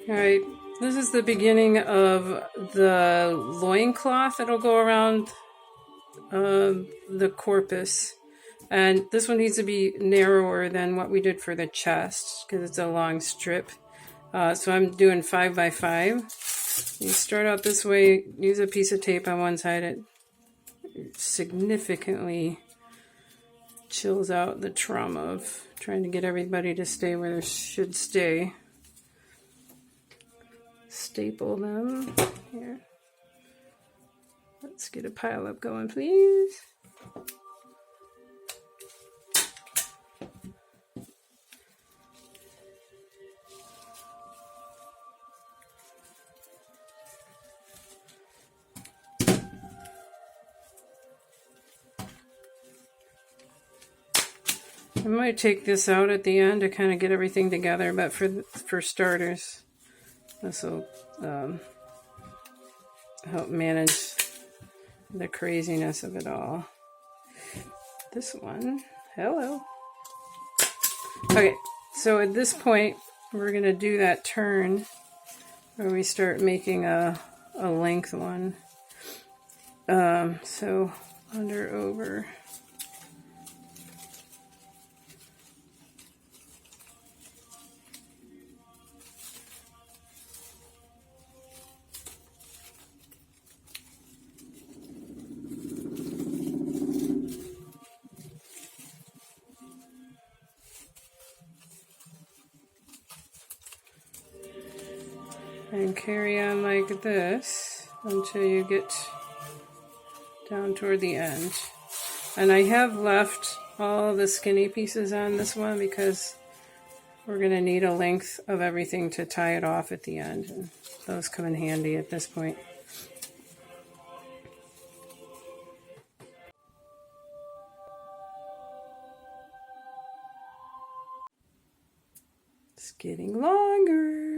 Alright, this is the beginning of the loincloth that'll go around the corpus. And this one needs to be narrower than what we did for the chest because it's a long strip. So I'm doing 5 by 5. You start out this way, use a piece of tape on one side. It significantly chills out the trauma of trying to get everybody to stay where they should stay. Staple them here. Let's get a pile up going, please. I might take this out at the end to kind of get everything together, but for starters, this will help manage the craziness of it all. This one, hello. Okay, so at this point, we're going to do that turn where we start making a length one. So under, over. And carry on like this until you get down toward the end. And I have left all the skinny pieces on this one because we're going to need a length of everything to tie it off at the end. And those come in handy at this point. It's getting longer.